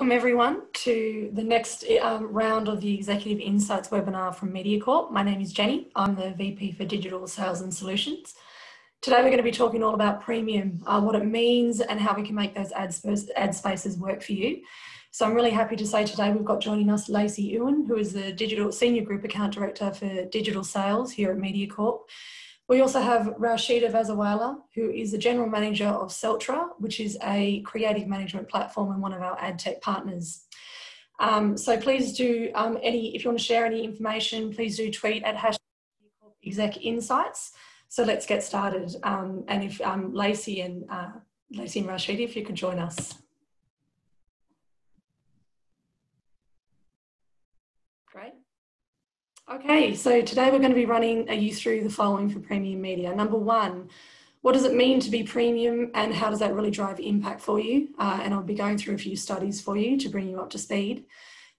Welcome everyone to the next round of the Executive Insights webinar from Mediacorp. My name is Jenny. I'm the VP for Digital Sales and Solutions. Today we're going to be talking all about premium, what it means and how we can make those ad spaces work for you. So I'm really happy to say today we've got joining us Lacey Ewin, who is the Senior Group Account Director for Digital Sales here at Mediacorp. We also have Raushida Vasaiwala, who is the General Manager of Celtra, which is a creative management platform and one of our ad tech partners. So please do, if you want to share any information, please do tweet at #ExecInsights. So let's get started. And if Lacey and Raushida, if you could join us. Great. Okay, so today we're going to be running you through the following for premium media. Number one, what does it mean to be premium and how does that really drive impact for you? And I'll be going through a few studies for you to bring you up to speed.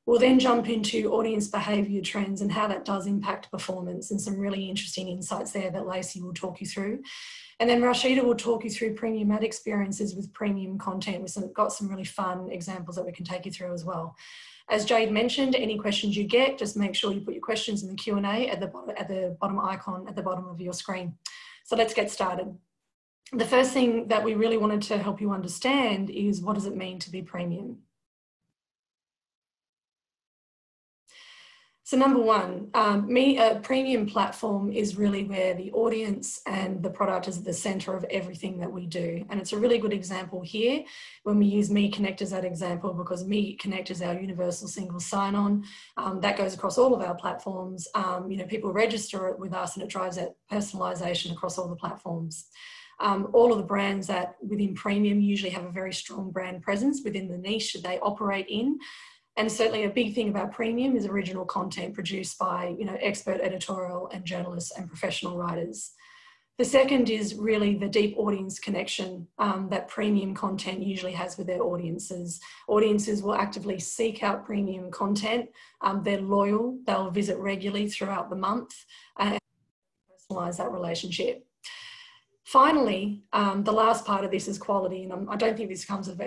We'll then jump into audience behaviour trends and how that does impact performance and some really interesting insights there that Lacey will talk you through. And then Raushida will talk you through premium ad experiences with premium content. We've got some really fun examples that we can take you through as well. As Jade mentioned, any questions you get, just make sure you put your questions in the Q&A at the bottom icon at the bottom of your screen. So let's get started. The first thing that we really wanted to help you understand is what does it mean to be premium? So number one, a premium platform is really where the audience and the product is at the centre of everything that we do. And it's a really good example here when we use MeConnect as that example, because MeConnect is our universal single sign-on. That goes across all of our platforms. People register it with us and it drives that personalisation across all the platforms. All of the brands that within premium usually have a very strong brand presence within the niche that they operate in. And certainly a big thing about premium is original content produced by, expert editorial and journalists and professional writers. The second is really the deep audience connection that premium content usually has with their audiences. Audiences will actively seek out premium content. They're loyal. They'll visit regularly throughout the month and personalise that relationship. Finally, the last part of this is quality, and I don't think this comes of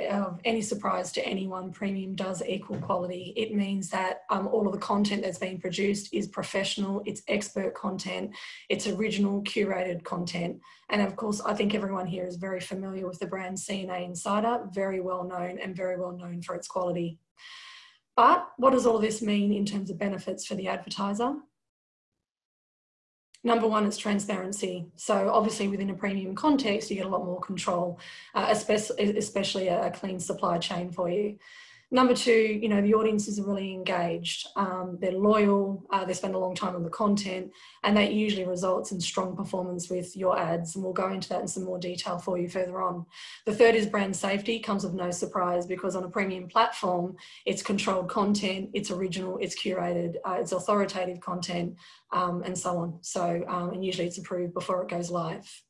any surprise to anyone. Premium does equal quality. It means that all of the content that's being produced is professional, it's expert content, it's original, curated content. And of course, I think everyone here is very familiar with the brand CNA Insider, very well known and very well known for its quality. But what does all this mean in terms of benefits for the advertiser? Number one is transparency. So obviously within a premium context, you get a lot more control, especially a clean supply chain for you. Number two, the audiences are really engaged. They're loyal, they spend a long time on the content, and that usually results in strong performance with your ads. And we'll go into that in some more detail for you further on. The third is brand safety. Comes with no surprise because on a premium platform, it's controlled content, it's original, it's curated, it's authoritative content, and so on. So, and usually it's approved before it goes live.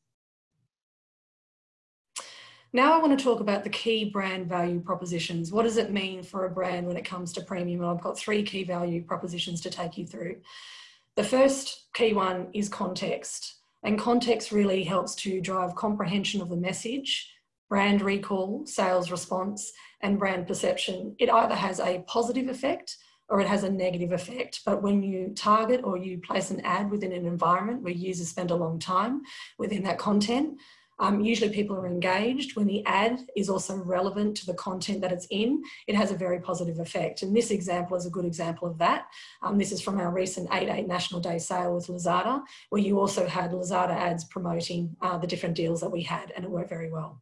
Now I want to talk about the key brand value propositions. What does it mean for a brand when it comes to premium? And I've got 3 key value propositions to take you through. The first key one is context. And context really helps to drive comprehension of the message, brand recall, sales response, and brand perception. It either has a positive effect or it has a negative effect. But when you target or you place an ad within an environment where users spend a long time within that content, usually people are engaged. When the ad is also relevant to the content that it's in, it has a very positive effect. And this example is a good example of that. This is from our recent 8/8 National Day sale with Lazada, where you also had Lazada ads promoting the different deals that we had, and it worked very well.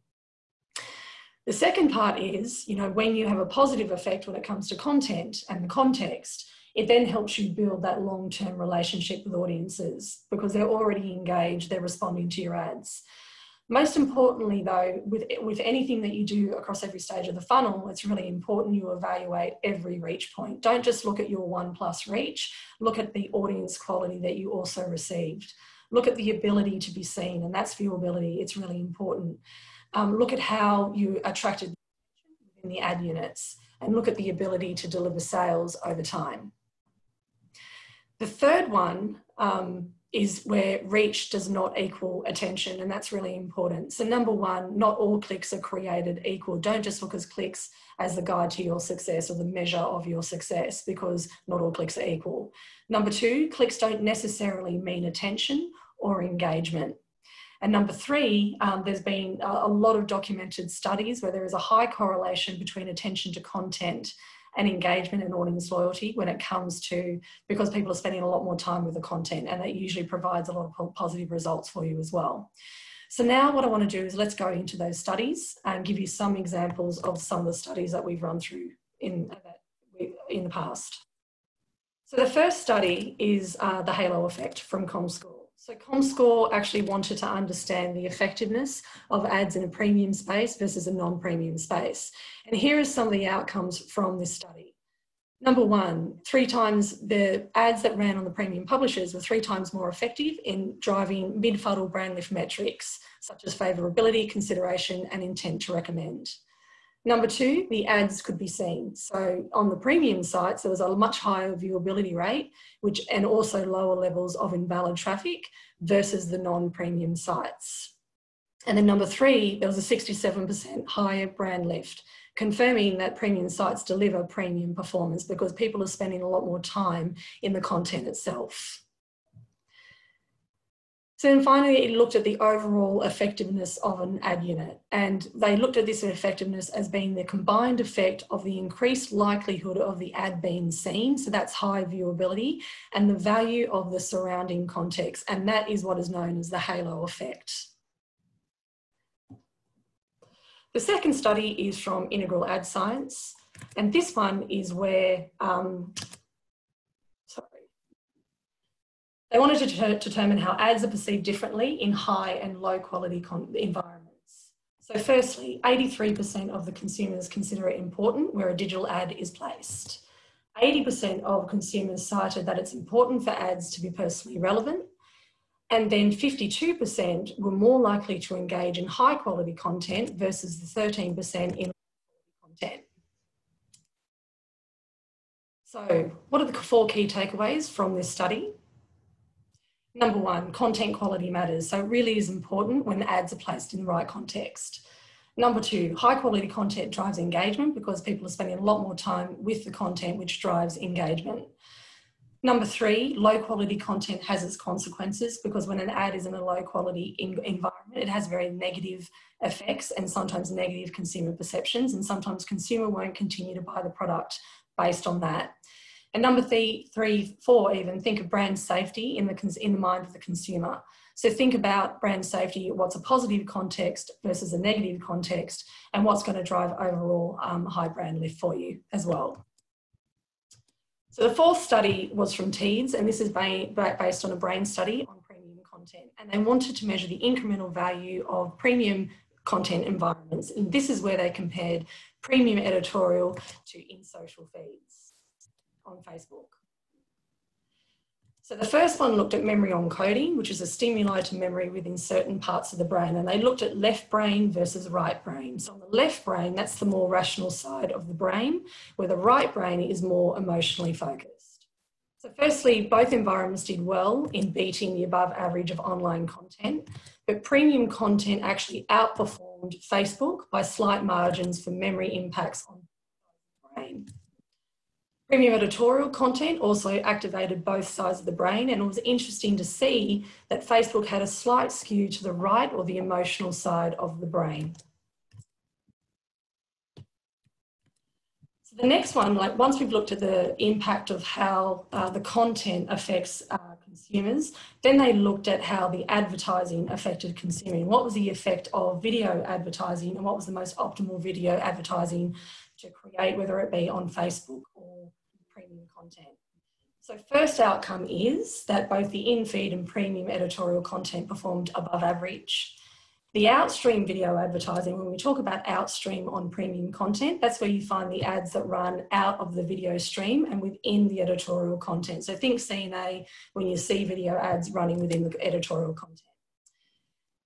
The second part is, when you have a positive effect when it comes to content and the context, it then helps you build that long-term relationship with audiences because they're already engaged, they're responding to your ads. Most importantly though, with anything that you do across every stage of the funnel, it's really important you evaluate every reach point. Don't just look at your 1+ reach, look at the audience quality that you also received. Look at the ability to be seen, and that's viewability, it's really important. Look at how you attracted within the ad units, and look at the ability to deliver sales over time. The third one is where reach does not equal attention, and that's really important. So number one, not all clicks are created equal. Don't just look at clicks as the guide to your success or the measure of your success, because not all clicks are equal. Number two, clicks don't necessarily mean attention or engagement. And number three, there's been a lot of documented studies where there is a high correlation between attention to content and engagement and audience loyalty when it comes to, because people are spending a lot more time with the content, and that usually provides a lot of positive results for you as well. So now what I want to do is let's go into those studies and give you some examples of some of the studies that we've run through in the past. So the first study is the halo effect from ComScore. So ComScore actually wanted to understand the effectiveness of ads in a premium space versus a non-premium space. And here are some of the outcomes from this study. Number one, 3 times the ads that ran on the premium publishers were 3 times more effective in driving mid-funnel brand lift metrics, such as favourability, consideration, and intent to recommend. Number two, the ads could be seen. So on the premium sites, there was a much higher viewability rate, and also lower levels of invalid traffic versus the non-premium sites. And then number three, there was a 67% higher brand lift, confirming that premium sites deliver premium performance because people are spending a lot more time in the content itself. So then finally, it looked at the overall effectiveness of an ad unit, and they looked at this effectiveness as being the combined effect of the increased likelihood of the ad being seen, so that's high viewability, and the value of the surrounding context, and that is what is known as the halo effect. The second study is from Integral Ad Science, and this one is where they wanted to determine how ads are perceived differently in high and low quality environments. So firstly, 83% of the consumers consider it important where a digital ad is placed. 80% of consumers cited that it's important for ads to be personally relevant. And then 52% were more likely to engage in high quality content versus the 13% in low quality content. So what are the 4 key takeaways from this study? Number one, content quality matters. So it really is important when ads are placed in the right context. Number two, high quality content drives engagement because people are spending a lot more time with the content, which drives engagement. Number three, low quality content has its consequences because when an ad is in a low quality environment, it has very negative effects and sometimes negative consumer perceptions, and sometimes consumer won't continue to buy the product based on that. And number four, even think of brand safety in the mind of the consumer. So think about brand safety, what's a positive context versus a negative context, and what's going to drive overall high brand lift for you as well. So the fourth study was from Teeds, and this is based on a brain study on premium content. And they wanted to measure the incremental value of premium content environments. And this is where they compared premium editorial to in social feeds on Facebook. So the first one looked at memory encoding, which is a stimuli to memory within certain parts of the brain. And they looked at left brain versus right brain. So on the left brain, that's the more rational side of the brain, where the right brain is more emotionally focused. So firstly, both environments did well in beating the above average of online content, but premium content actually outperformed Facebook by slight margins for memory impacts on the brain. Premium editorial content also activated both sides of the brain, and it was interesting to see that Facebook had a slight skew to the right or the emotional side of the brain. So the next one, once we've looked at the impact of how the content affects consumers, then they looked at how the advertising affected consuming. What was the effect of video advertising and what was the most optimal video advertising to create, whether it be on Facebook or premium content. So first outcome is that both the in-feed and premium editorial content performed above average. The outstream video advertising, when we talk about outstream on premium content, that's where you find the ads that run out of the video stream and within the editorial content. So think CNA when you see video ads running within the editorial content.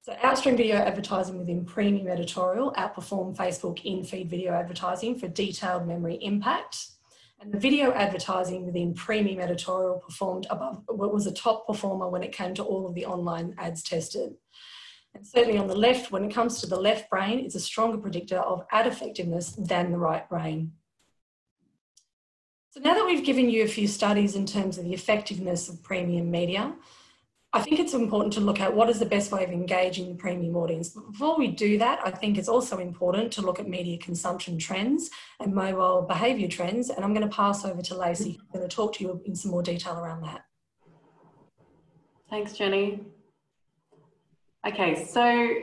So outstream video advertising within premium editorial outperformed Facebook in-feed video advertising for detailed memory impact. And the video advertising within premium editorial performed above, was a top performer when it came to all of the online ads tested. And certainly on the left, when it comes to the left brain, it's a stronger predictor of ad effectiveness than the right brain. So now that we've given you a few studies in terms of the effectiveness of premium media, I think it's important to look at what is the best way of engaging the premium audience. But before we do that, I think it's also important to look at media consumption trends and mobile behaviour trends. And I'm going to pass over to Lacey, who's going to talk to you in some more detail around that. Thanks, Jenny. Okay, so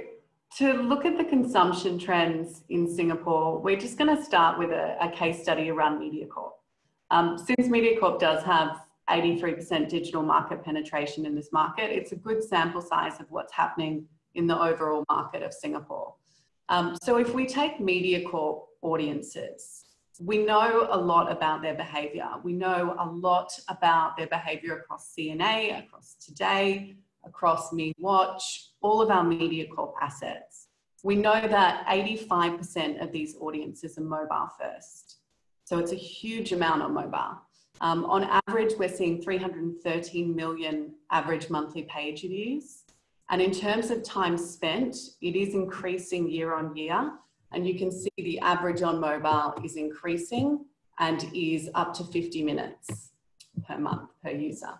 to look at the consumption trends in Singapore, we're just going to start with a case study around Mediacorp. Since Mediacorp does have 83% digital market penetration in this market, it's a good sample size of what's happening in the overall market of Singapore. So if we take Mediacorp audiences, we know a lot about their behaviour. We know a lot about their behaviour across CNA, across Today, across Me Watch, all of our Mediacorp assets. We know that 85% of these audiences are mobile first. So it's a huge amount on mobile. On average, we're seeing 313 million average monthly page views. And in terms of time spent, it is increasing year on year. And you can see the average on mobile is increasing and is up to 50 minutes per month per user.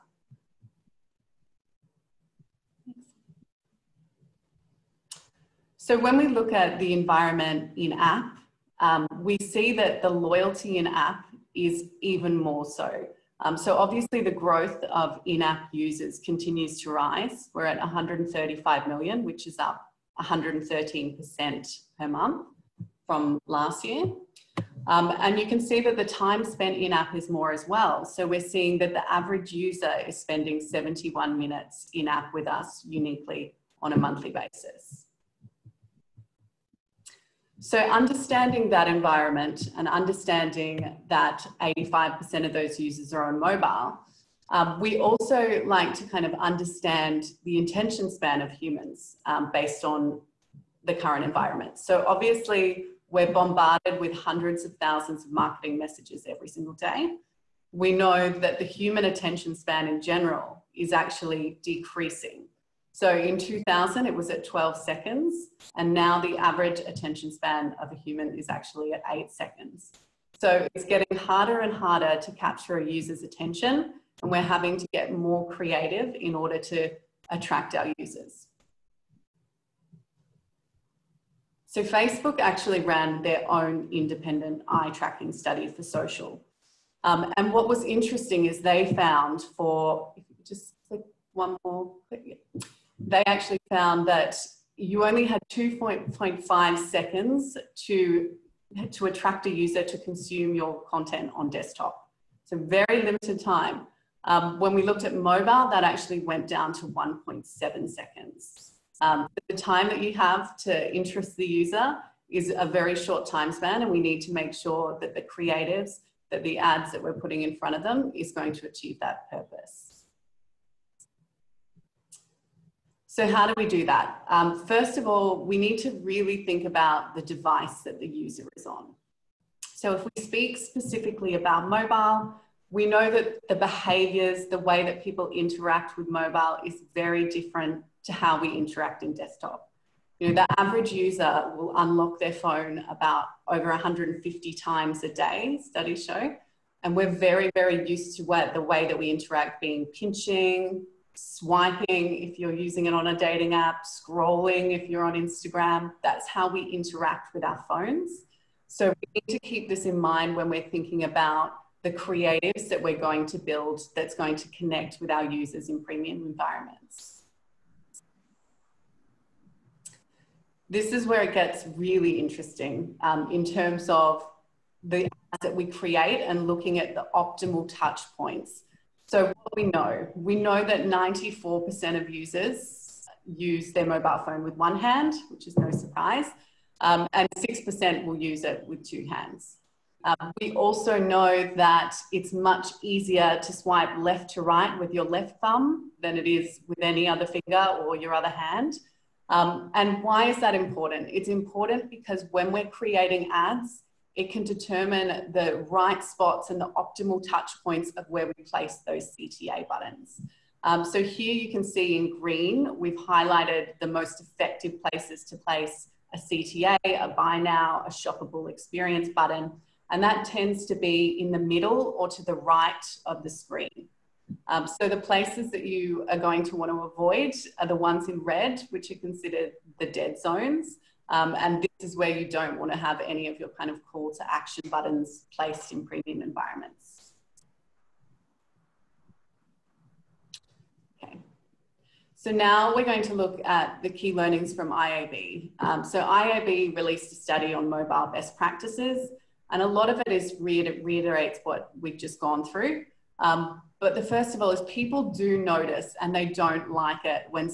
So when we look at the environment in app, we see that the loyalty in app is even more so. So obviously the growth of in-app users continues to rise. We're at 135 million, which is up 113% per month from last year. And you can see that the time spent in-app is more as well. So we're seeing that the average user is spending 71 minutes in-app with us uniquely on a monthly basis. So understanding that environment and understanding that 85% of those users are on mobile, we also like to kind of understand the attention span of humans based on the current environment. So obviously we're bombarded with hundreds of thousands of marketing messages every single day. We know that the human attention span in general is actually decreasing. So in 2000, it was at 12 seconds, and now the average attention span of a human is actually at 8 seconds. So it's getting harder and harder to capture a user's attention, and we're having to get more creative in order to attract our users. So Facebook actually ran their own independent eye tracking study for social. And what was interesting is they found for, if you could just click one more, they actually found that you only had 2.5 seconds to attract a user to consume your content on desktop. So very limited time. When we looked at mobile, that actually went down to 1.7 seconds. The time that you have to interest the user is a very short time span, and we need to make sure that the creatives, that the ads that we're putting in front of them is going to achieve that purpose. So how do we do that? First of all, we need to really think about the device that the user is on. So if we speak specifically about mobile, we know that the behaviours, the way that people interact with mobile is very different to how we interact in desktop. You know, the average user will unlock their phone about over 150 times a day, studies show. And we're very, very used to the way that we interact being pinching, swiping if you're using it on a dating app, scrolling if you're on Instagram. That's how we interact with our phones. So we need to keep this in mind when we're thinking about the creatives that we're going to build that's going to connect with our users in premium environments. This is where it gets really interesting in terms of the ads that we create and looking at the optimal touch points. So what we know that 94% of users use their mobile phone with one hand, which is no surprise, and 6% will use it with two hands. We also know that it's much easier to swipe left to right with your left thumb than it is with any other finger or your other hand. And why is that important? It's important because when we're creating ads, it can determine the right spots and the optimal touch points of where we place those CTA buttons. So here you can see in green, we've highlighted the most effective places to place a CTA, a buy now, a shoppable experience button, and that tends to be in the middle or to the right of the screen. So the places that you are going to want to avoid are the ones in red, which are considered the dead zones. And this is where you don't want to have any of your kind of call to action buttons placed in premium environments. Okay. So now we're going to look at the key learnings from IAB. So IAB released a study on mobile best practices, and a lot of it is reiterates what we've just gone through. But the first of all is people do notice and they don't like it when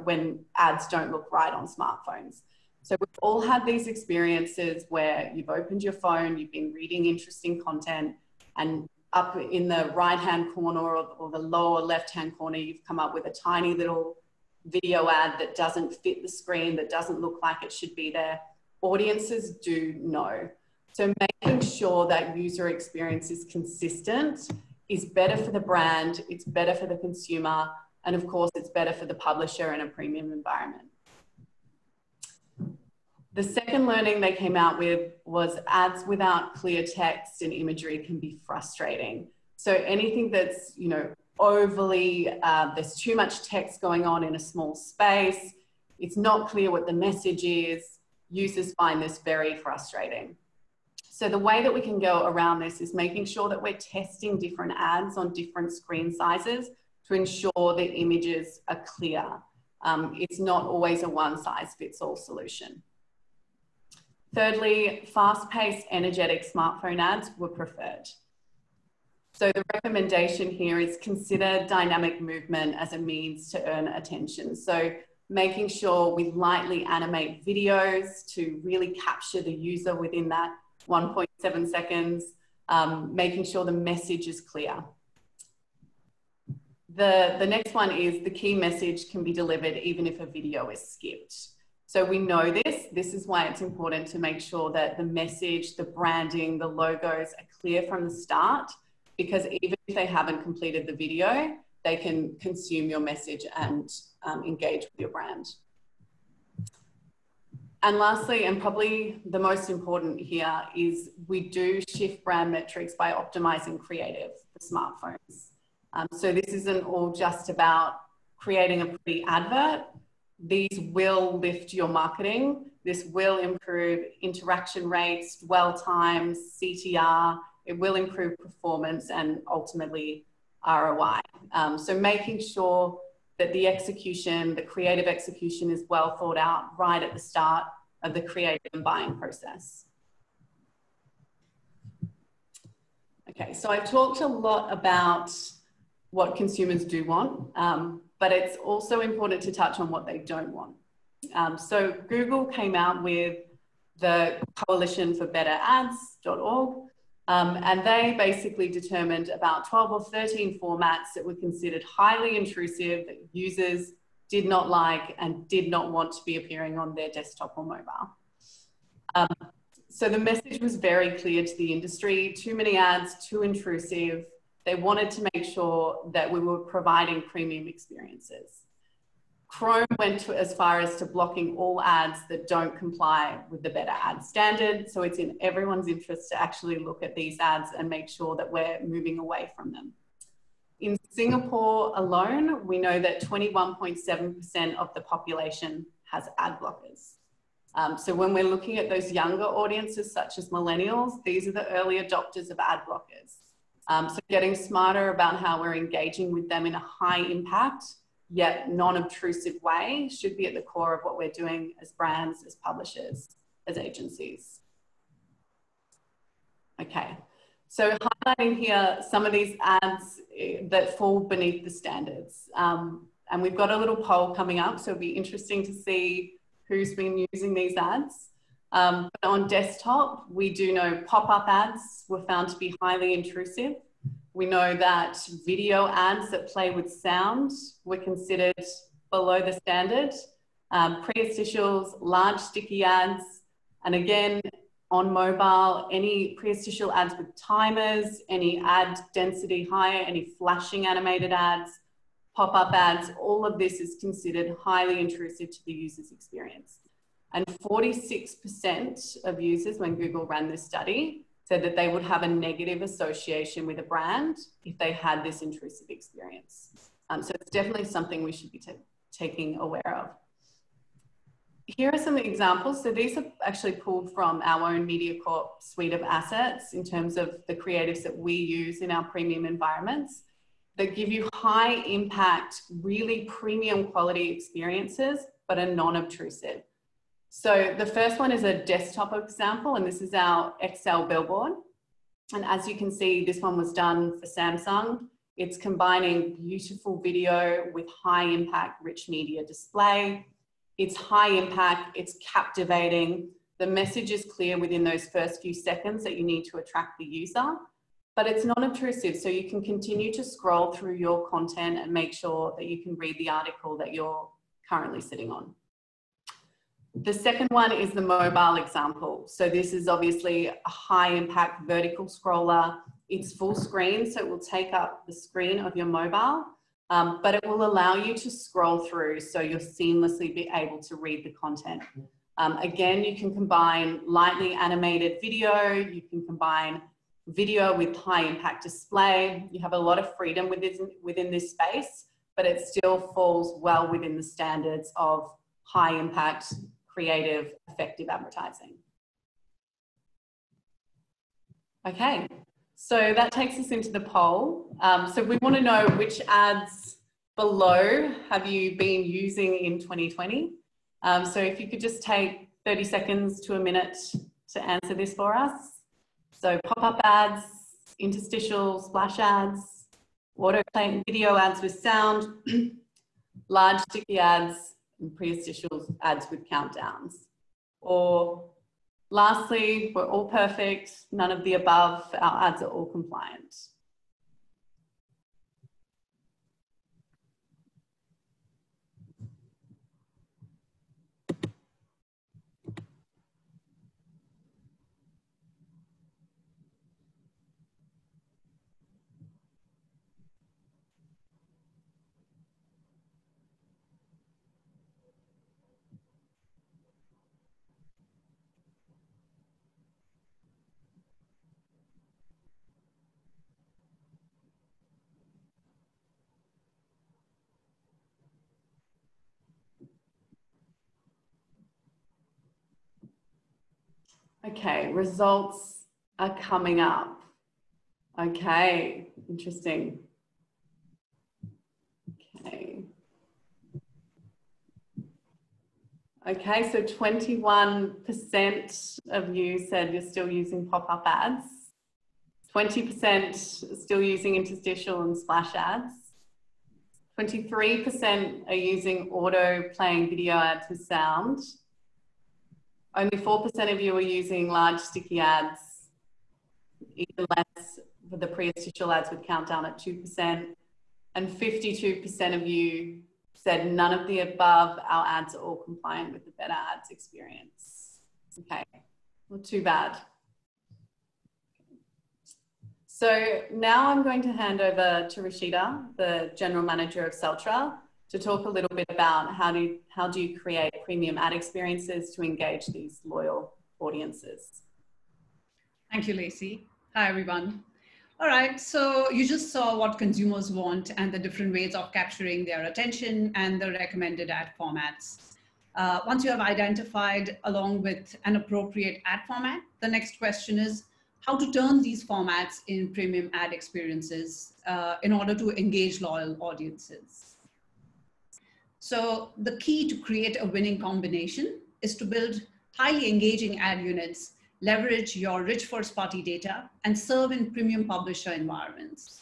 when ads don't look right on smartphones. So we've all had these experiences where you've opened your phone, you've been reading interesting content, and up in the right-hand corner or the lower left-hand corner, you've come up with a tiny little video ad that doesn't fit the screen, that doesn't look like it should be there. Audiences do know. So making sure that user experience is consistent is better for the brand, it's better for the consumer, and of course, it's better for the publisher in a premium environment. The second learning they came out with was ads without clear text and imagery can be frustrating. So anything that's, you know, overly, there's too much text going on in a small space, it's not clear what the message is, users find this very frustrating. So the way that we can go around this is making sure that we're testing different ads on different screen sizes to ensure the images are clear. It's not always a one-size-fits-all solution. Thirdly, fast-paced, energetic smartphone ads were preferred. So the recommendation here is consider dynamic movement as a means to earn attention. So making sure we lightly animate videos to really capture the user within that 1.7 seconds, making sure the message is clear. The next one is the key message can be delivered even if a video is skipped. So we know this. This is why it's important to make sure that the message, the branding, the logos are clear from the start, because even if they haven't completed the video, they can consume your message and engage with your brand. And lastly, and probably the most important here, is we do shift brand metrics by optimizing creative for smartphones. So this isn't all just about creating a pretty advert. These will lift your marketing. This will improve interaction rates, dwell times, CTR. It will improve performance and ultimately ROI. So making sure that the execution, the creative execution is well thought out right at the start of the creative and buying process. Okay, so I've talked a lot about what consumers do want, but it's also important to touch on what they don't want. So Google came out with the Coalition for Better Ads.org, and they basically determined about 12 or 13 formats that were considered highly intrusive, that users did not like and did not want to be appearing on their desktop or mobile. So the message was very clear to the industry: too many ads, too intrusive. They wanted to make sure that we were providing premium experiences. Chrome went as far as to blocking all ads that don't comply with the Better Ad standard. So it's in everyone's interest to actually look at these ads and make sure that we're moving away from them. In Singapore alone, we know that 21.7% of the population has ad blockers. So when we're looking at those younger audiences, such as millennials, these are the early adopters of ad blockers. So getting smarter about how we're engaging with them in a high impact, yet non-obtrusive way should be at the core of what we're doing as brands, as publishers, as agencies. Okay, so highlighting here some of these ads that fall beneath the standards. And we've got a little poll coming up, so it'll be interesting to see who's been using these ads. But on desktop, we do know pop-up ads were found to be highly intrusive. We know that video ads that play with sound were considered below the standard. Pre-assicials, large sticky ads, and again, on mobile, any pre-interstitial ads with timers, any ad density higher, any flashing animated ads, pop-up ads, all of this is considered highly intrusive to the user's experience. And 46% of users, when Google ran this study, said that they would have a negative association with a brand if they had this intrusive experience. So it's definitely something we should be taking aware of. Here are some examples. So these are actually pulled from our own Mediacorp suite of assets in terms of the creatives that we use in our premium environments that give you high impact, really premium quality experiences, but are non-obtrusive. So the first one is a desktop example, and this is our Excel billboard. And as you can see, this one was done for Samsung. It's combining beautiful video with high impact, rich media display. It's high impact, it's captivating. The message is clear within those first few seconds that you need to attract the user, but it's non-obtrusive. So you can continue to scroll through your content and make sure that you can read the article that you're currently sitting on. The second one is the mobile example. So this is obviously a high impact vertical scroller. It's full screen, so it will take up the screen of your mobile, but it will allow you to scroll through so you'll seamlessly be able to read the content. Again, you can combine lightly animated video, you can combine video with high impact display. You have a lot of freedom within this space, but it still falls well within the standards of high impact, creative, effective advertising. Okay, so that takes us into the poll. So we want to know which ads below have you been using in 2020? So if you could just take 30 seconds to a minute to answer this for us. So pop-up ads, interstitial splash ads, auto-play video ads with sound, large sticky ads, and pre-interstitial ads with countdowns. Or lastly, we're all perfect, none of the above, our ads are all compliant. Okay, results are coming up. Okay, interesting. Okay, so 21% of you said you're still using pop-up ads. 20% still using interstitial and splash ads. 23% are using auto-playing video ads with sound. Only 4% of you are using large sticky ads, even less for the pre-interstitial ads with countdown at 2%. And 52% of you said none of the above, our ads are all compliant with the better ads experience. Okay, not too bad. So now I'm going to hand over to Raushida, the General Manager of Celtra, to talk a little bit about how do you create premium ad experiences to engage these loyal audiences. Thank you, Lacey. Hi, everyone. All right, so you just saw what consumers want and the different ways of capturing their attention and the recommended ad formats. Once you have identified along with an appropriate ad format, the next question is how to turn these formats in premium ad experiences in order to engage loyal audiences. So the key to create a winning combination is to build highly engaging ad units, leverage your rich first-party data, and serve in premium publisher environments.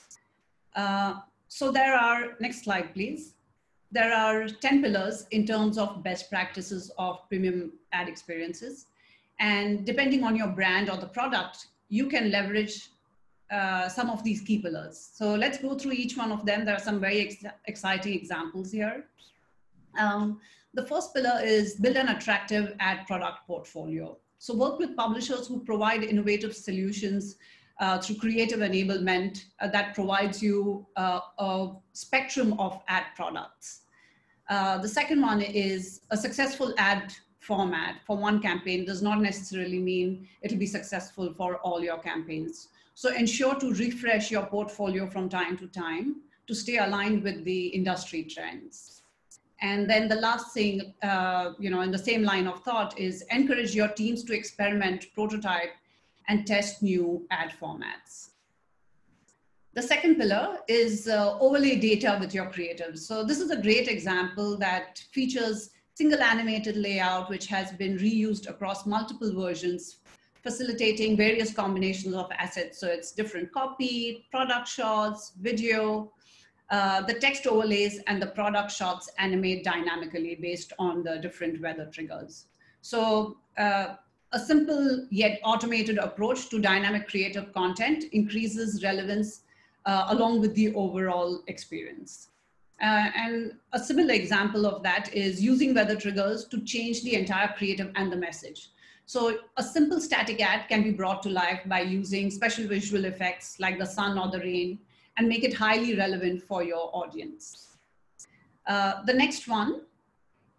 So there are, next slide, please. There are 10 pillars in terms of best practices of premium ad experiences. And depending on your brand or the product, you can leverage some of these key pillars. So let's go through each one of them. There are some very exciting examples here. The first pillar is build an attractive ad product portfolio. So work with publishers who provide innovative solutions through creative enablement that provides you a spectrum of ad products. The second one is a successful ad format for one campaign does not necessarily mean it'll be successful for all your campaigns. So ensure to refresh your portfolio from time to time to stay aligned with the industry trends. And then the last thing, in the same line of thought is encourage your teams to experiment, prototype, and test new ad formats. The second pillar is overlay data with your creatives. So this is a great example that features single animated layout, which has been reused across multiple versions, facilitating various combinations of assets. So it's different copy, product shots, video, the text overlays, and the product shots animate dynamically based on the different weather triggers. So a simple yet automated approach to dynamic creative content increases relevance along with the overall experience. And a similar example of that is using weather triggers to change the entire creative and the message. So a simple static ad can be brought to life by using special visual effects like the sun or the rain and make it highly relevant for your audience. The next one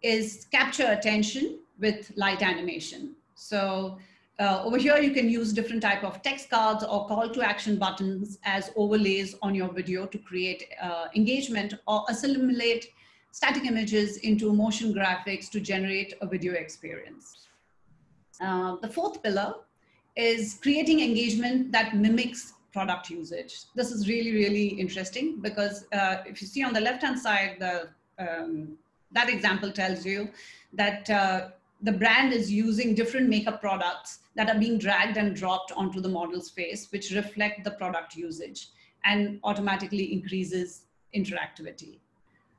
is capture attention with light animation. So over here, you can use different type of text cards or call to action buttons as overlays on your video to create engagement or assimilate static images into motion graphics to generate a video experience. The fourth pillar is creating engagement that mimics product usage. This is really, really interesting because if you see on the left-hand side, that example tells you that the brand is using different makeup products that are being dragged and dropped onto the model's face, which reflect the product usage and automatically increases interactivity.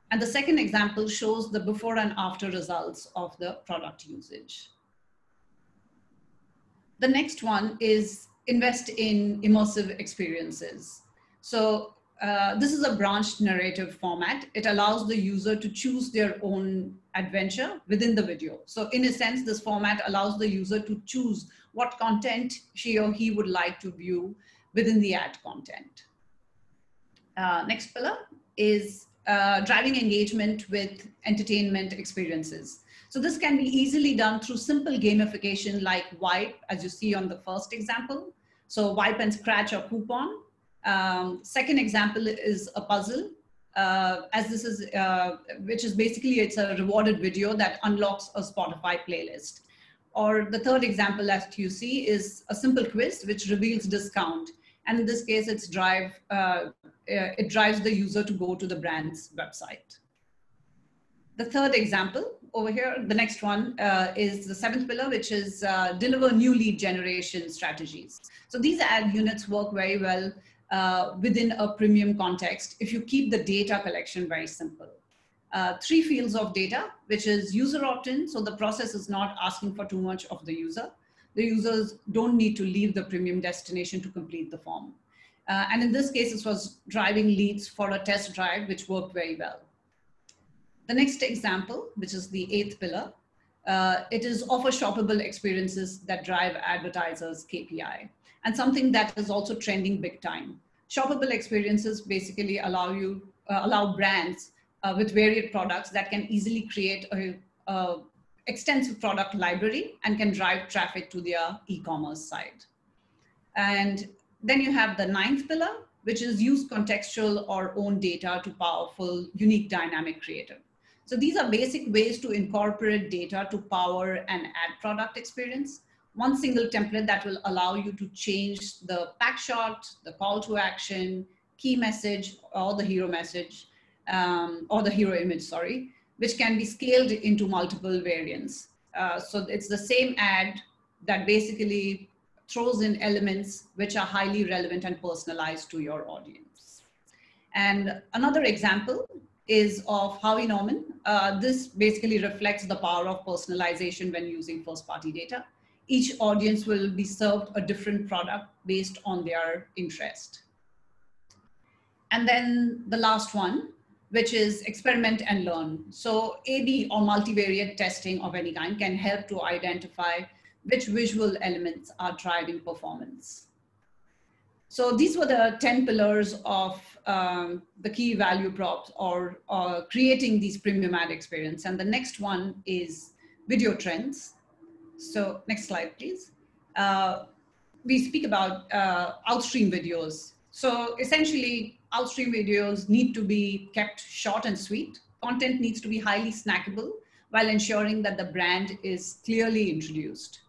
And the second example shows the before and after results of the product usage. The next one is invest in immersive experiences. So this is a branched narrative format. It allows the user to choose their own adventure within the video. So in a sense, this format allows the user to choose what content she or he would like to view within the ad content. Next pillar is driving engagement with entertainment experiences. So this can be easily done through simple gamification like wipe, as you see on the first example. So wipe and scratch or coupon. Second example is a puzzle, as this is, which is basically, it's a rewarded video that unlocks a Spotify playlist. Or the third example that you see is a simple quiz, which reveals discount. And in this case, it drives the user to go to the brand's website. The third example over here, the next one is the seventh pillar, which is deliver new lead generation strategies. So these ad units work very well within a premium context if you keep the data collection very simple. 3 fields of data, which is user opt-in. So the process is not asking for too much of the user. The users don't need to leave the premium destination to complete the form. And in this case, it was driving leads for a test drive, which worked very well. The next example, which is the 8th pillar, it is offer shoppable experiences that drive advertisers' KPI, and something that is also trending big time. Shoppable experiences basically allow brands with varied products that can easily create a extensive product library and can drive traffic to their e-commerce site. And then you have the 9th pillar, which is use contextual or own data to powerful, unique, dynamic creative. So these are basic ways to incorporate data to power an ad product experience. One single template that will allow you to change the pack shot, the call to action, key message, or the hero message, or the hero image, sorry, which can be scaled into multiple variants. So it's the same ad that basically throws in elements which are highly relevant and personalized to your audience. And another example is of Howie Norman. This basically reflects the power of personalization when using first-party data. Each audience will be served a different product based on their interest. And then the last one, which is experiment and learn. So A/B or multivariate testing of any kind can help to identify which visual elements are driving performance. So these were the 10 pillars of the key value props or creating these premium ad experience. And the next one is video trends. So next slide, please. We speak about outstream videos. So essentially, outstream videos need to be kept short and sweet. Content needs to be highly snackable while ensuring that the brand is clearly introduced.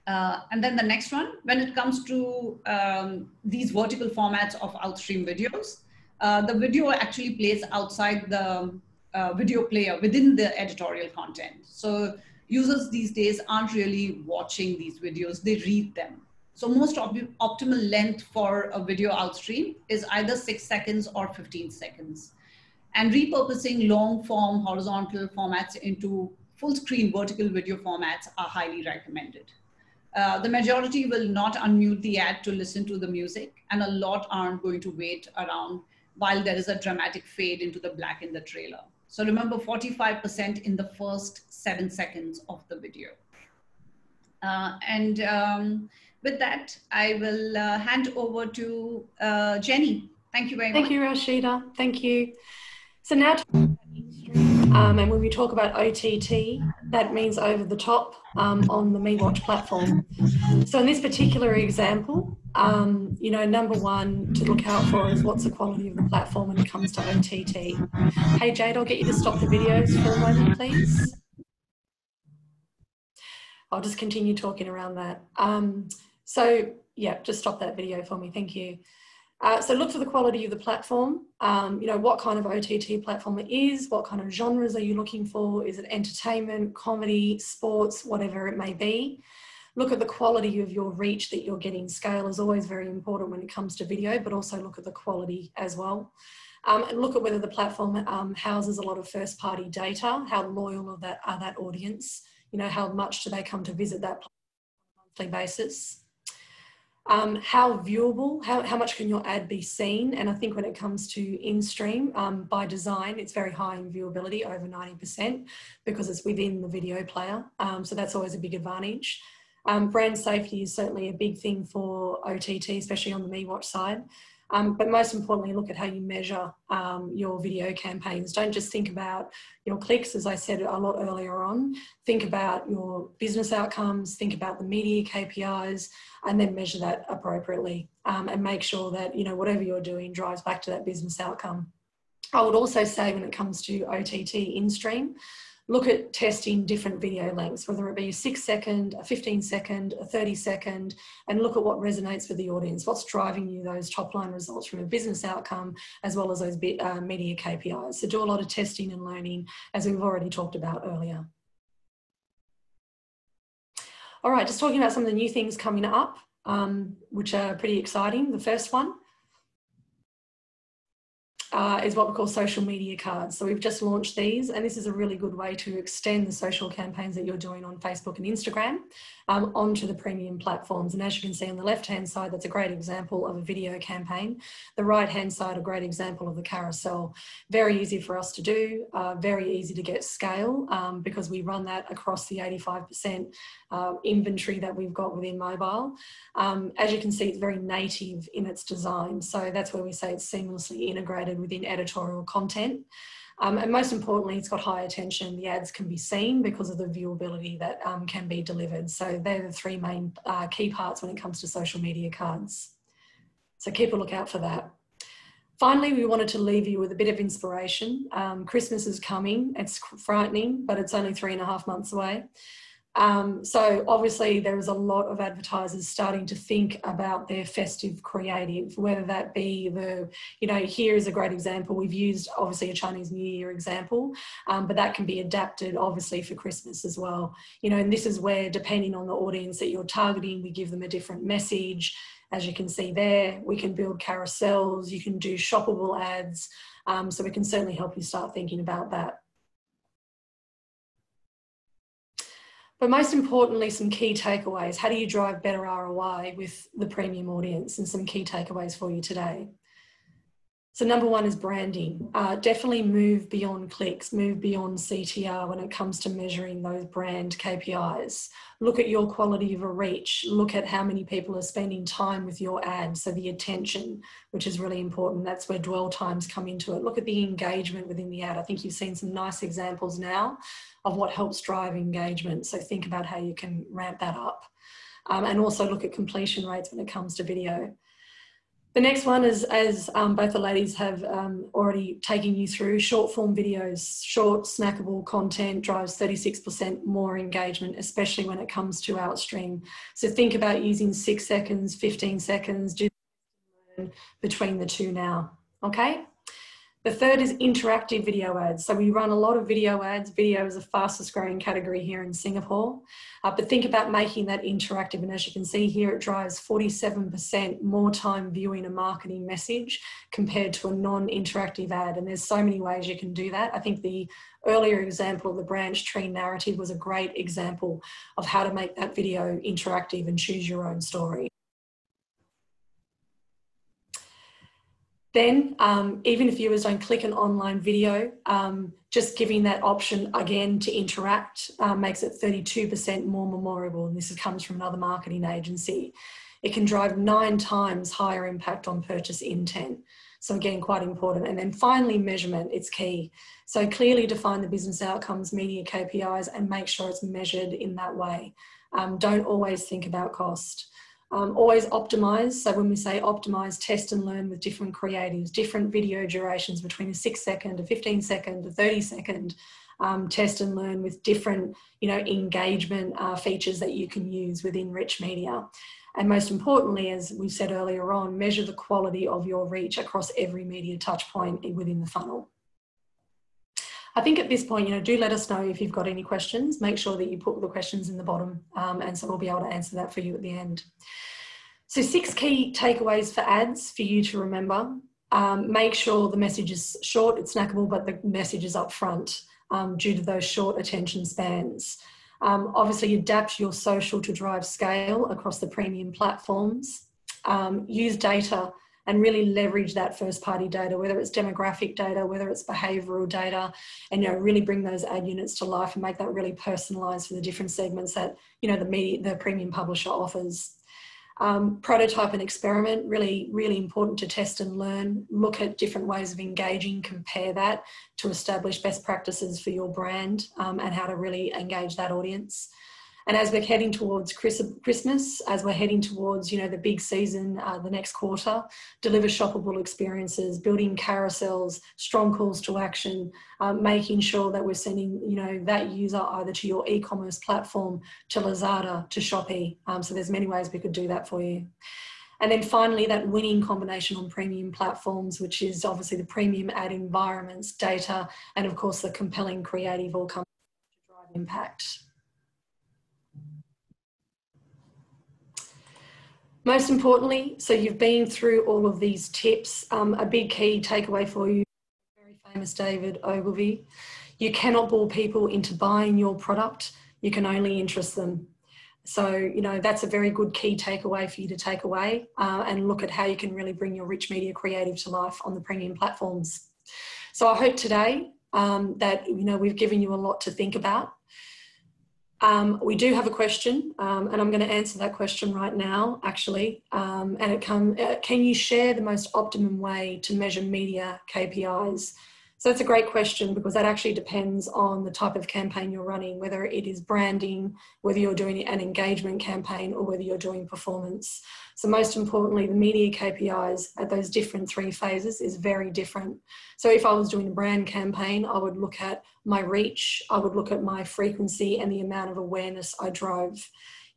And then the next one, when it comes to these vertical formats of outstream videos, the video actually plays outside the video player within the editorial content. So users these days aren't really watching these videos, they read them. So most optimal length for a video outstream is either 6 seconds or 15 seconds. And repurposing long form horizontal formats into full screen vertical video formats are highly recommended. The majority will not unmute the ad to listen to the music, and a lot aren't going to wait around while there is a dramatic fade into the black in the trailer. So remember, 45% in the first 7 seconds of the video. With that, I will hand over to Jenny. Thank you very much. Thank you, Raushida. Thank you. So now, and when we talk about OTT, that means over the top on the MeWatch platform. So in this particular example, you know, number one to look out for is what's the quality of the platform when it comes to OTT. Hey Jade, I'll get you to stop the videos for a moment, please. I'll just continue talking around that. So yeah, just stop that video for me, thank you. So look for the quality of the platform, you know, what kind of OTT platform it is, what kind of genres are you looking for, is it entertainment, comedy, sports, whatever it may be. Look at the quality of your reach that you're getting. Scale is always very important when it comes to video, but also look at the quality as well. And look at whether the platform houses a lot of first party data, how loyal are that audience, you know, how much do they come to visit that platform on a monthly basis. How viewable, how much can your ad be seen? And I think when it comes to in-stream, by design, it's very high in viewability, over 90%, because it's within the video player. So that's always a big advantage. Brand safety is certainly a big thing for OTT, especially on the MeWatch side. But most importantly, look at how you measure your video campaigns. Don't just think about your clicks, as I said a lot earlier on. Think about your business outcomes, think about the media KPIs, and then measure that appropriately and make sure that, you know, whatever you're doing drives back to that business outcome. I would also say when it comes to OTT in-stream, look at testing different video lengths, whether it be a 6 second, a 15 second, a 30 second, and look at what resonates with the audience. What's driving you those top line results from a business outcome, as well as those media KPIs. So do a lot of testing and learning, as we've already talked about earlier. All right, just talking about some of the new things coming up, which are pretty exciting. The first one is what we call social media cards. So we've just launched these, and this is a really good way to extend the social campaigns that you're doing on Facebook and Instagram onto the premium platforms. And as you can see on the left-hand side, that's a great example of a video campaign. The right-hand side, a great example of the carousel. Very easy for us to do, very easy to get scale because we run that across the 85% inventory that we've got within mobile. As you can see, it's very native in its design. So that's where we say it's seamlessly integrated within editorial content. And most importantly, it's got high attention. The ads can be seen because of the viewability that can be delivered. So they're the three main key parts when it comes to social media cards. So keep a lookout for that. Finally, we wanted to leave you with a bit of inspiration. Christmas is coming. It's frightening, but it's only 3.5 months away. So obviously there is a lot of advertisers starting to think about their festive creative, whether that be the, you know, here is a great example. We've used obviously a Chinese New Year example, but that can be adapted obviously for Christmas as well. You know, and this is where, depending on the audience that you're targeting, we give them a different message. As you can see there, we can build carousels, you can do shoppable ads. So we can certainly help you start thinking about that. But most importantly, some key takeaways. How do you drive better ROI with the premium audience, and some key takeaways for you today? So number one is branding. Definitely move beyond clicks, move beyond CTR when it comes to measuring those brand KPIs. Look at your quality of a reach. Look at how many people are spending time with your ad. So the attention, which is really important. That's where dwell times come into it. Look at the engagement within the ad. I think you've seen some nice examples now of what helps drive engagement. So think about how you can ramp that up. And also look at completion rates when it comes to video. The next one is, as both the ladies have already taken you through, short form videos. Short, snackable content drives 36% more engagement, especially when it comes to outstream. So think about using 6 seconds, 15 seconds, do between the two now, okay? The third is interactive video ads. So we run a lot of video ads. Video is the fastest growing category here in Singapore. But think about making that interactive. And as you can see here, it drives 47% more time viewing a marketing message compared to a non-interactive ad. And there's so many ways you can do that. I think the earlier example of the branch tree narrative was a great example of how to make that video interactive and choose your own story. Then, even if viewers don't click an online video, just giving that option again to interact makes it 32% more memorable. And this comes from another marketing agency. It can drive 9 times higher impact on purchase intent. So again, quite important. And then finally, measurement, it's key. So clearly define the business outcomes, media KPIs, and make sure it's measured in that way. Don't always think about cost. Always optimize. So when we say optimize, test and learn with different creatives, different video durations between a 6 second, a 15 second, a 30 second, test and learn with different, engagement features that you can use within rich media. And most importantly, as we said earlier on, measure the quality of your reach across every media touch point within the funnel. I think at this point, do let us know if you've got any questions. Make sure that you put the questions in the bottom, and so we'll be able to answer that for you at the end. So 6 key takeaways for ads for you to remember. Make sure the message is short, it's snackable, but the message is up front due to those short attention spans. Obviously, adapt your social to drive scale across the premium platforms. Use data and really leverage that first party data, whether it's demographic data, whether it's behavioural data, and really bring those ad units to life and make that really personalised for the different segments that the premium publisher offers. Prototype and experiment, really, really important to test and learn. Look at different ways of engaging, compare that to establish best practices for your brand and how to really engage that audience. And as we're heading towards Christmas, as we're heading towards, the big season, the next quarter, deliver shoppable experiences, building carousels, strong calls to action, making sure that we're sending, that user either to your e-commerce platform, to Lazada, to Shopee. So there's many ways we could do that for you. And then finally, that winning combination on premium platforms, which is obviously the premium ad environments, data, and of course the compelling creative all come to drive impact. Most importantly, so you've been through all of these tips. A big key takeaway for you, very famous David Ogilvy, you cannot bore people into buying your product. You can only interest them. So, that's a very good key takeaway for you to take away and look at how you can really bring your rich media creative to life on the premium platforms. So I hope today that, we've given you a lot to think about. We do have a question, and I'm going to answer that question right now, actually. Can you share the most optimum way to measure media KPIs? So that's a great question because that actually depends on the type of campaign you're running, whether it is branding, whether you're doing an engagement campaign, or whether you're doing performance. So most importantly, the media KPIs at those different 3 phases is very different. So if I was doing a brand campaign, I would look at my reach, I would look at my frequency and the amount of awareness I drove.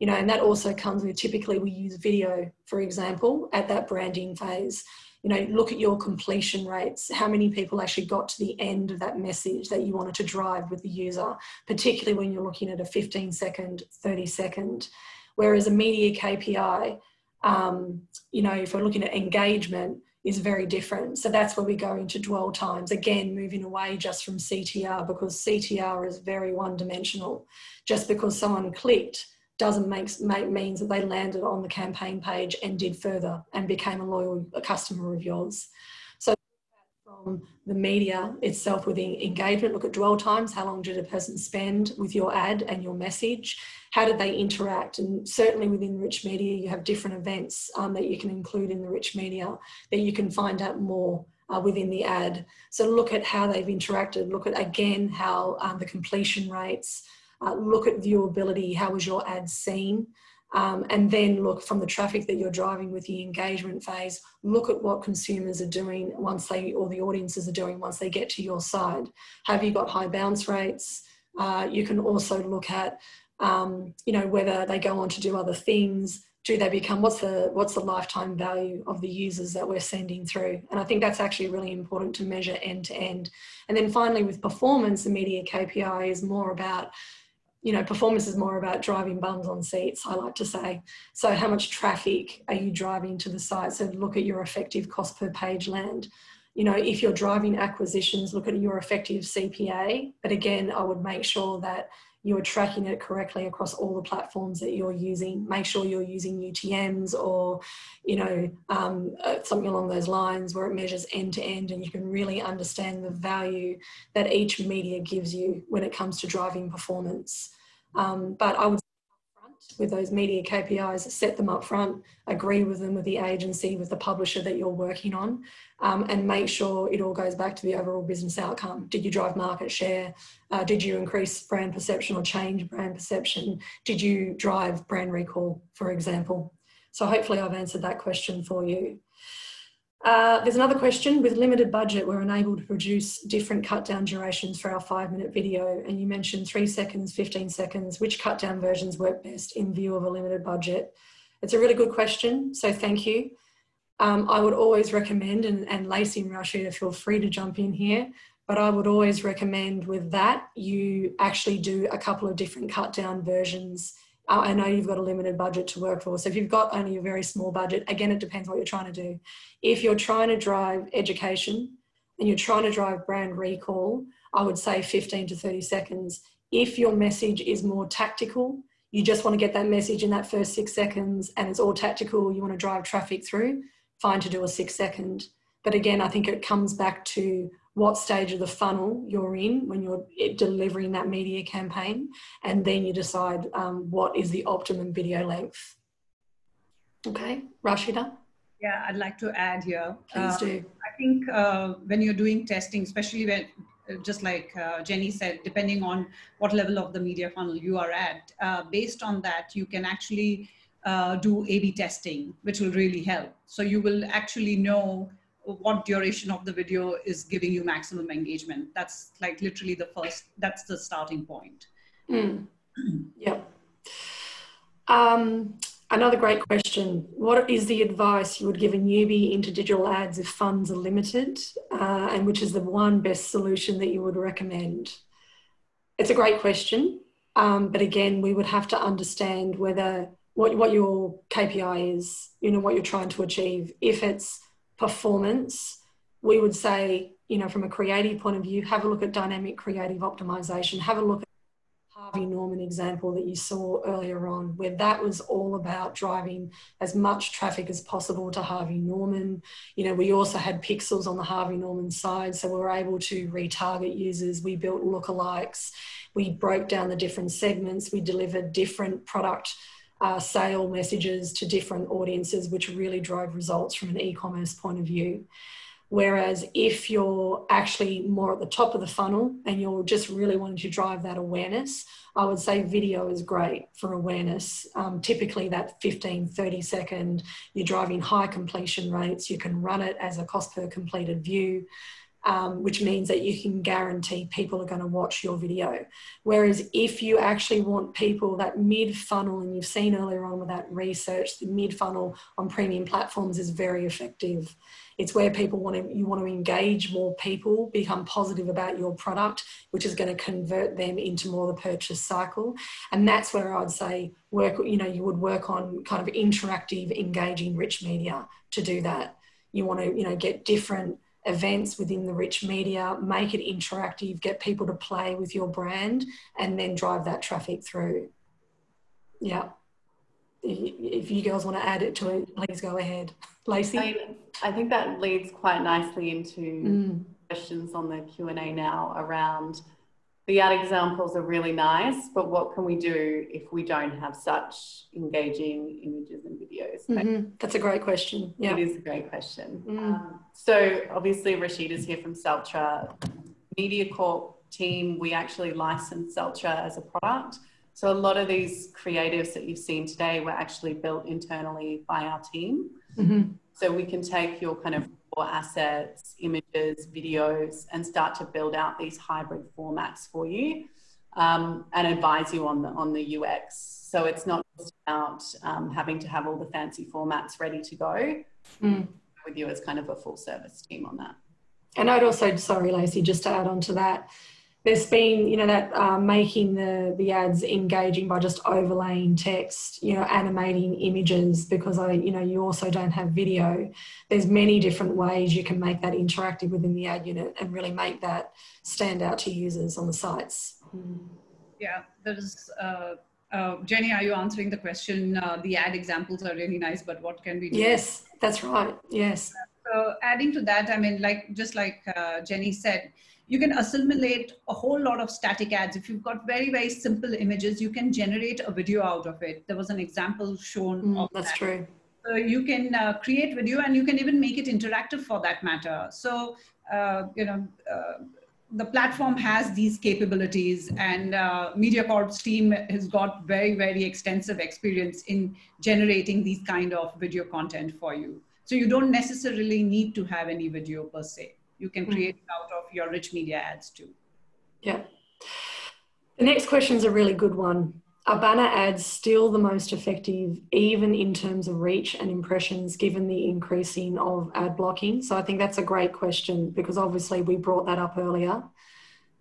And that also comes with, typically we use video, for example, at that branding phase. Look at your completion rates, how many people actually got to the end of that message that you wanted to drive with the user, particularly when you're looking at a 15 second, 30 second. Whereas a media KPI, if we're looking at engagement, is very different. So that's where we go into dwell times. Again, moving away just from CTR, because CTR is very one-dimensional. Just because someone clicked doesn't means that they landed on the campaign page and did further and became a loyal customer of yours. So from the media itself with engagement. Look at dwell times. How long did a person spend with your ad and your message? How did they interact? And certainly within rich media, you have different events that you can include in the rich media that you can find out more within the ad. So look at how they've interacted. Look at, again, how the completion rates. Look at viewability. How was your ad seen? And then look from the traffic that you're driving with the engagement phase, look at what consumers are doing once they, or the audiences are doing once they get to your side. Have you got high bounce rates? You can also look at, you know, whether they go on to do other things. Do they become, what's the lifetime value of the users that we're sending through? And I think that's actually really important to measure end to end. And then finally with performance, the media KPI is more about, you know, performance is more about driving bums on seats, I like to say. So how much traffic are you driving to the site? So look at your effective cost per page land. You know, if you're driving acquisitions, look at your effective CPA. But again, I would make sure that you're tracking it correctly across all the platforms that you're using. Make sure you're using UTMs or, you know, something along those lines where it measures end to end and you can really understand the value that each media gives you when it comes to driving performance. But I would with those media KPIs, set them up front, agree with them with the agency, with the publisher that you're working on, and make sure it all goes back to the overall business outcome. Did you drive market share? Did you increase brand perception or change brand perception? Did you drive brand recall, for example? So hopefully I've answered that question for you. There's another question. With limited budget, we're unable to produce different cut down durations for our 5-minute video. And you mentioned 3 seconds, 15 seconds. Which cut down versions work best in view of a limited budget? It's a really good question. So thank you. I would always recommend, and Lacey and Raushida, feel free to jump in here, but I would always recommend with that, you actually do a couple of different cut down versions. I know you've got a limited budget to work for. So if you've got only a very small budget, again, it depends what you're trying to do. If you're trying to drive education and you're trying to drive brand recall, I would say 15 to 30 seconds. If your message is more tactical, you just want to get that message in that first 6 seconds and it's all tactical, you want to drive traffic through, fine to do a 6 second. But again, I think it comes back to what stage of the funnel you're in when you're delivering that media campaign, and then you decide what is the optimum video length. Okay, Raushida? Yeah, I'd like to add here. Please do. I think when you're doing testing, especially when, just like Jenny said, depending on what level of the media funnel you are at, based on that, you can actually do A/B testing, which will really help. So you will actually know what duration of the video is giving you maximum engagement. That's like literally the first, that's the starting point. Yep. Another great question. What is the advice you would give a newbie into digital ads if funds are limited? And which is the one best solution that you would recommend? It's a great question. But again, we would have to understand whether what your KPI is, you know, what you're trying to achieve. If it's performance, we would say, you know, from a creative point of view, have a look at dynamic creative optimization, have a look at Harvey Norman example that you saw earlier on, where that was all about driving as much traffic as possible to Harvey Norman. You know, we also had pixels on the Harvey Norman side, so we were able to retarget users. We built lookalikes. We broke down the different segments. We delivered different product sale messages to different audiences, which really drove results from an e-commerce point of view. Whereas if you're actually more at the top of the funnel and you're just really wanting to drive that awareness, I would say video is great for awareness. Typically that 15, 30 second, you're driving high completion rates. You can run it as a cost per completed view, which means that you can guarantee people are going to watch your video. Whereas if you actually want people, that mid-funnel, and you've seen earlier on with that research, the mid-funnel on premium platforms is very effective. It's where people you want to engage more people, become positive about your product, which is going to convert them into more of the purchase cycle. And that's where I'd say you would work on kind of interactive, engaging rich media to do that. You want to, get different events within the rich media, make it interactive, get people to play with your brand, and then drive that traffic through. Yeah. If you girls want to add it to it, please go ahead. Lacey? I think that leads quite nicely into questions on the Q&A now around the ad examples are really nice, but what can we do if we don't have such engaging images and videos? That's a great question. Yeah, it is a great question. So obviously Raushida's here from Celtra. Mediacorp team, we actually license Celtra as a product. So a lot of these creatives that you've seen today were actually built internally by our team. So we can take your kind of raw assets, images, videos, and start to build out these hybrid formats for you and advise you on the UX. So it's not just about having to have all the fancy formats ready to go. With you as kind of a full service team on that. And I'd also, sorry, Lacey, just to add on to that, there's been, you know, that making the ads engaging by just overlaying text, you know, animating images, because you also don't have video. There's many different ways you can make that interactive within the ad unit and really make that stand out to users on the sites. Yeah, there's, Jenny, are you answering the question? The ad examples are really nice, but what can we do? Yes, that's right. Yes. So adding to that, I mean, just like Jenny said, you can assimilate a whole lot of static ads. If you've got very, very simple images, you can generate a video out of it. There was an example shown of that's that. true. So you can create video, and you can even make it interactive for that matter. So, the platform has these capabilities, and Mediacorp's team has got very, very extensive experience in generating these kind of video content for you. So you don't necessarily need to have any video per se. You can create it out of your rich media ads too. Yeah. The next question is a really good one. Are banner ads still the most effective, even in terms of reach and impressions, given the increasing of ad blocking? So I think that's a great question, because obviously we brought that up earlier.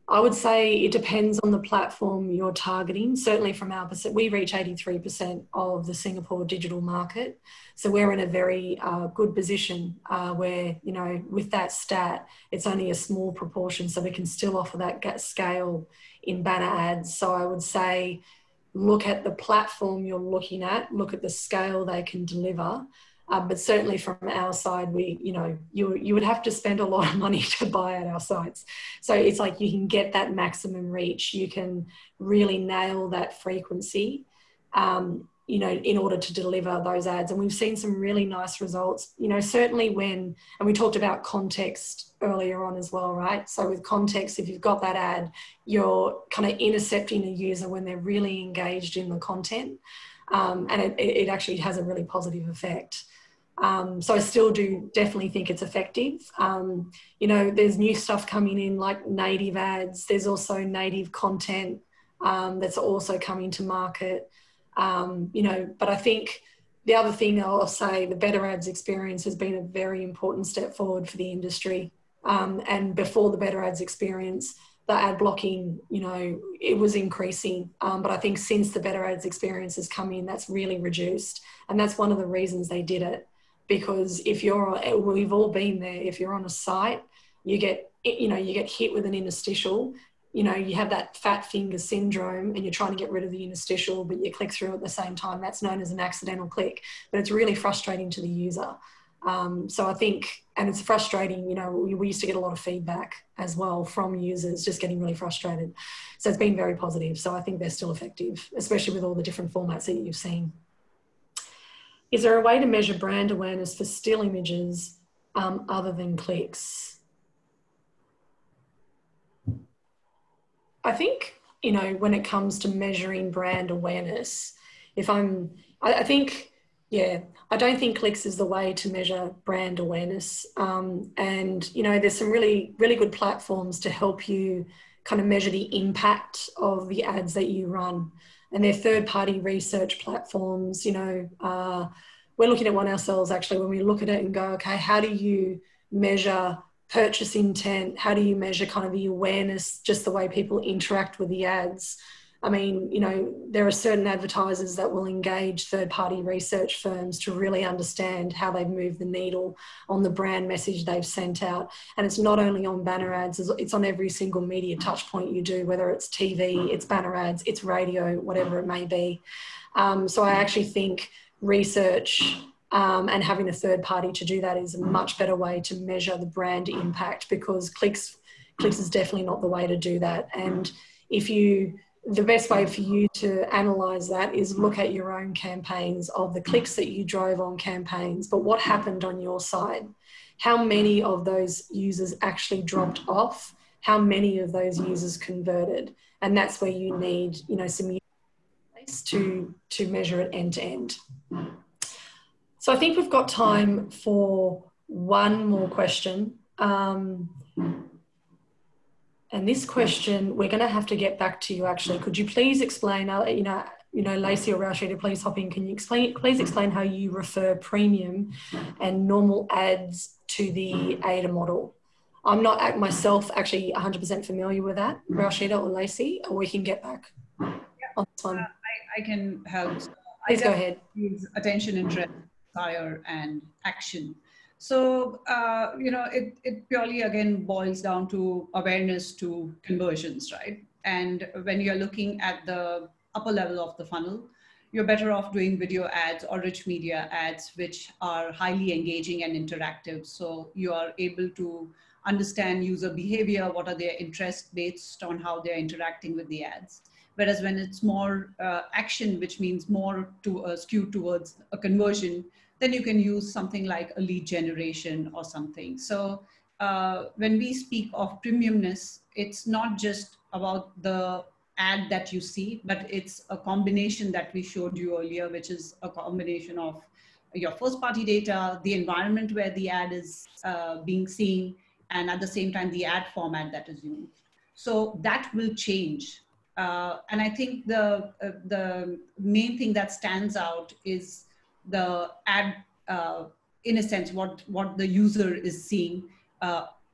I would say it depends on the platform you're targeting. Certainly from our perspective, we reach 83% of the Singapore digital market. So we're in a very good position where, you know, with that stat, it's only a small proportion. So we can still offer that scale in banner ads. So I would say, look at the platform you're looking at, look at the scale they can deliver. But certainly from our side, you would have to spend a lot of money to buy at our sites. So it's like you can get that maximum reach. You can really nail that frequency, in order to deliver those ads. And we've seen some really nice results, certainly and we talked about context earlier on as well, right? So with context, if you've got that ad, you're kind of intercepting a user when they're really engaged in the content. And it actually has a really positive effect. So I still do definitely think it's effective. There's new stuff coming in like native ads. There's also native content that's also coming to market. But I think the other thing I'll say, the Better Ads experience has been a very important step forward for the industry. And before the Better Ads experience, the ad blocking, it was increasing. But I think since the Better Ads experience has come in, that's really reduced. And that's one of the reasons they did it. Because we've all been there, if you're on a site, you get hit with an interstitial, you have that fat finger syndrome and you're trying to get rid of the interstitial, but you click through at the same time. That's known as an accidental click, but it's really frustrating to the user. So I think, and it's frustrating, we used to get a lot of feedback as well from users just getting really frustrated. So it's been very positive. So I think they're still effective, especially with all the different formats that you've seen. Is there a way to measure brand awareness for still images other than clicks? I think, when it comes to measuring brand awareness, I don't think clicks is the way to measure brand awareness. There's some really, really good platforms to help you kind of measure the impact of the ads that you run. And they're third-party research platforms. We're looking at one ourselves, actually, when we look at it and go, okay, how do you measure purchase intent? How do you measure kind of the awareness, just the way people interact with the ads? I mean, there are certain advertisers that will engage third-party research firms to really understand how they've moved the needle on the brand message they've sent out. And it's not only on banner ads, it's on every single media touch point you do, whether it's TV, it's banner ads, it's radio, whatever it may be. So I actually think research and having a third party to do that is a much better way to measure the brand impact, because clicks is definitely not the way to do that. And the best way for you to analyse that is look at your own campaigns of the clicks that you drove on campaigns, but what happened on your side? How many of those users actually dropped off? How many of those users converted? And that's where you need, some use to measure it end to end. So I think we've got time for one more question. And this question, we're going to have to get back to you actually. Could you please explain, Lacey or Raushida, please hop in. Can you please explain how you refer premium and normal ads to the ADA model? I'm not myself actually 100% familiar with that, Raushida or Lacey, or we can get back on this one. I can help. Please go ahead. Use attention, interest, desire, and action. So, it purely, again, boils down to awareness to conversions, right? And when you're looking at the upper level of the funnel, you're better off doing video ads or rich media ads, which are highly engaging and interactive. So you are able to understand user behavior, what are their interests based on how they're interacting with the ads. Whereas when it's more action, which means more skewed towards a conversion, then you can use something like a lead generation or something. So when we speak of premiumness, it's not just about the ad that you see, but it's a combination that we showed you earlier, which is a combination of your first party data, the environment where the ad is being seen, and at the same time, the ad format that is used. So that will change. And I think the main thing that stands out is the ad, in a sense, what the user is seeing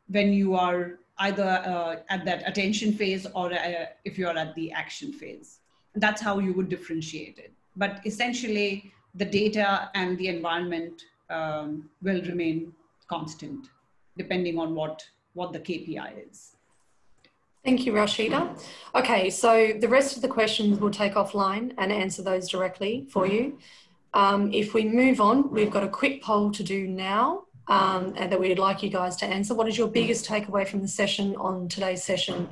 when you are either at that attention phase or if you're at the action phase. That's how you would differentiate it. But essentially, the data and the environment will remain constant, depending on what the KPI is. Thank you, Raushida. Okay, so the rest of the questions we'll take offline and answer those directly for you. If we move on, we've got a quick poll to do now and that we'd like you guys to answer. What is your biggest takeaway from the session on today's session?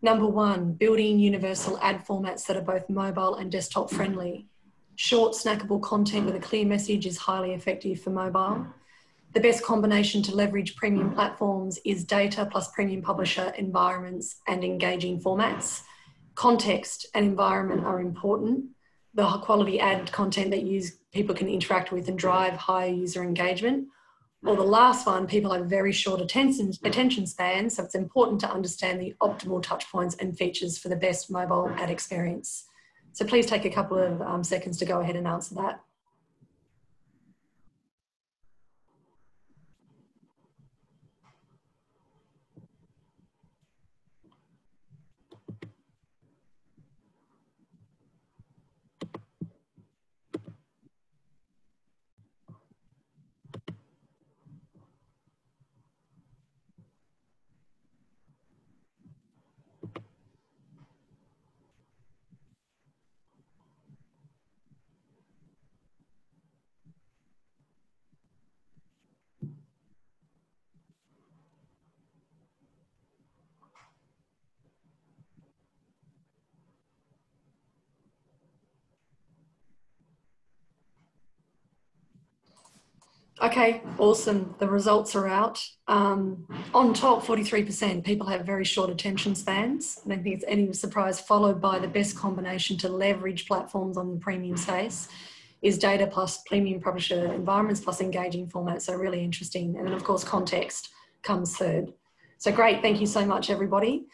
Number one, building universal ad formats that are both mobile and desktop friendly. Short, snackable content with a clear message is highly effective for mobile. The best combination to leverage premium platforms is data plus premium publisher environments and engaging formats. Context and environment are important. The high quality ad content that people can interact with and drive higher user engagement. Or the last one, people have very short attention spans, so it's important to understand the optimal touch points and features for the best mobile ad experience. So please take a couple of seconds to go ahead and answer that. Okay, awesome. The results are out. On top, 43%, people have very short attention spans. I don't think it's any surprise, followed by the best combination to leverage platforms on the premium space is data plus premium publisher environments plus engaging formats. So really interesting. And then of course, context comes third. So great. Thank you so much, everybody.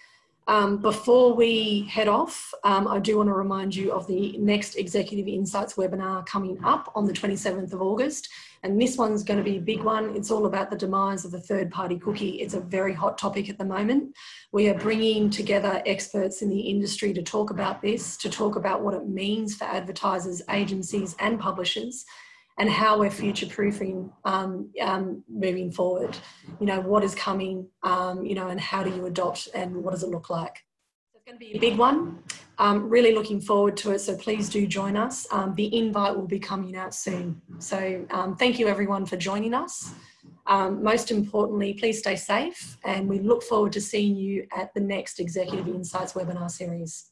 Before we head off, I do want to remind you of the next Executive Insights webinar coming up on the 27th of August. And this one's going to be a big one. It's all about the demise of the third-party cookie. It's a very hot topic at the moment. We are bringing together experts in the industry to talk about this, to talk about what it means for advertisers, agencies and publishers, and how we're future-proofing moving forward. You know, what is coming, and how do you adopt and what does it look like? Going to be a big one. Really looking forward to it, so please do join us. The invite will be coming out soon. So thank you everyone for joining us. Most importantly, please stay safe, and we look forward to seeing you at the next Executive Insights webinar series.